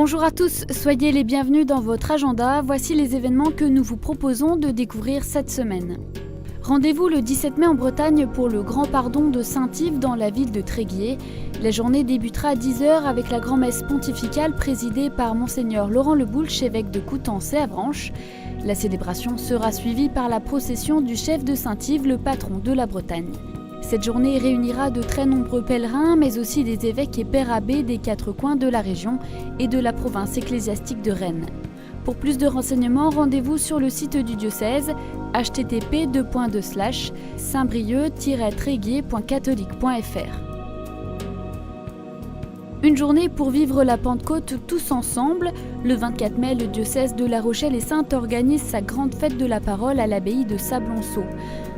Bonjour à tous, soyez les bienvenus dans votre agenda. Voici les événements que nous vous proposons de découvrir cette semaine. Rendez-vous le 17 mai en Bretagne pour le Grand Pardon de Saint-Yves dans la ville de Tréguier. La journée débutera à 10h avec la grand-messe pontificale présidée par Monseigneur Laurent Leboulch, évêque de Coutances et Avranches. La célébration sera suivie par la procession du chef de Saint-Yves, le patron de la Bretagne. Cette journée réunira de très nombreux pèlerins, mais aussi des évêques et pères abbés des 4 coins de la région et de la province ecclésiastique de Rennes. Pour plus de renseignements, rendez-vous sur le site du diocèse http://saintbrieuc-tréguier.catholique.fr. Une journée pour vivre la Pentecôte tous ensemble. Le 24 mai, le diocèse de La Rochelle et Saintes organise sa grande fête de la parole à l'abbaye de Sablonceau.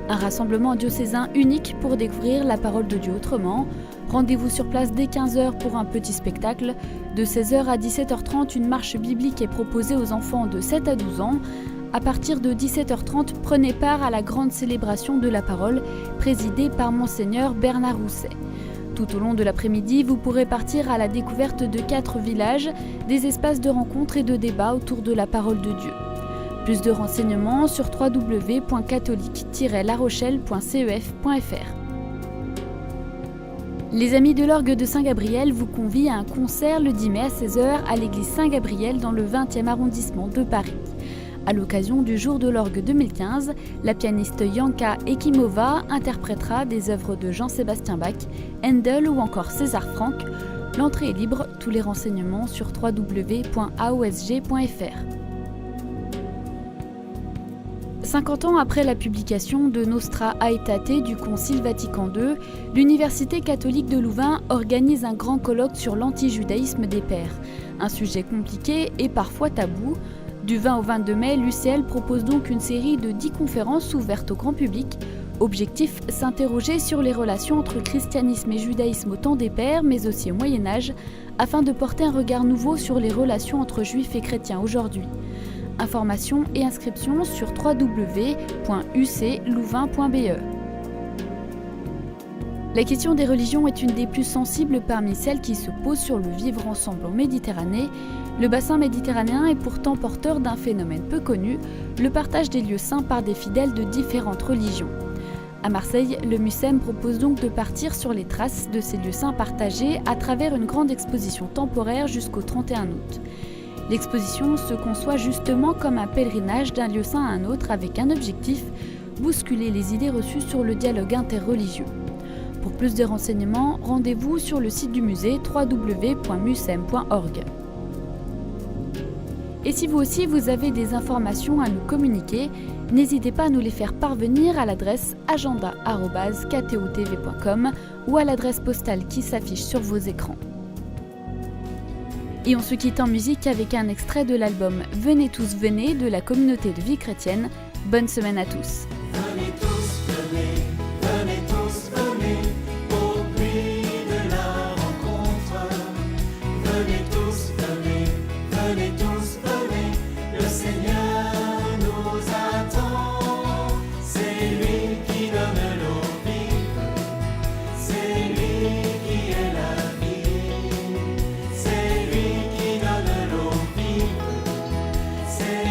Un rassemblement diocésain unique pour découvrir la parole de Dieu autrement. Rendez-vous sur place dès 15h pour un petit spectacle. De 16h à 17h30, une marche biblique est proposée aux enfants de 7 à 12 ans. À partir de 17h30, prenez part à la grande célébration de la parole, présidée par Monseigneur Bernard Rousset. Tout au long de l'après-midi, vous pourrez partir à la découverte de 4 villages, des espaces de rencontres et de débats autour de la parole de Dieu. Plus de renseignements sur www.catholique-larochelle.cef.fr. Les Amis de l'Orgue de Saint-Gabriel vous convient à un concert le 10 mai à 16h à l'église Saint-Gabriel dans le 20e arrondissement de Paris. À l'occasion du jour de l'orgue 2015, la pianiste Yanka Ekimova interprétera des œuvres de Jean-Sébastien Bach, Handel ou encore César Franck. L'entrée est libre, tous les renseignements sur www.aosg.fr. 50 ans après la publication de Nostra Aetate du Concile Vatican II, l'Université catholique de Louvain organise un grand colloque sur l'antijudaïsme des pères. Un sujet compliqué et parfois tabou. Du 20 au 22 mai, l'UCL propose donc une série de 10 conférences ouvertes au grand public. Objectif, s'interroger sur les relations entre christianisme et judaïsme au temps des pères, mais aussi au Moyen-Âge, afin de porter un regard nouveau sur les relations entre juifs et chrétiens aujourd'hui. Informations et inscriptions sur www.uclouvain.be. La question des religions est une des plus sensibles parmi celles qui se posent sur le vivre ensemble en Méditerranée. Le bassin méditerranéen est pourtant porteur d'un phénomène peu connu, le partage des lieux saints par des fidèles de différentes religions. À Marseille, le MUCEM propose donc de partir sur les traces de ces lieux saints partagés à travers une grande exposition temporaire jusqu'au 31 août. L'exposition se conçoit justement comme un pèlerinage d'un lieu saint à un autre avec un objectif, bousculer les idées reçues sur le dialogue interreligieux. Pour plus de renseignements, rendez-vous sur le site du musée www.mucem.org. Et si vous aussi vous avez des informations à nous communiquer, n'hésitez pas à nous les faire parvenir à l'adresse agenda@ktotv.com ou à l'adresse postale qui s'affiche sur vos écrans. Et on se quitte en musique avec un extrait de l'album Venez tous, venez de la communauté de vie chrétienne. Bonne semaine à tous. Venez tous, venez, venez tous, venez, au puits de la rencontre. Venez tous, venez, venez tous, venez, le Seigneur nous attend. C'est lui qui donne l'eau vive, c'est lui qui est la vie. C'est lui qui donne l'eau vive, c'est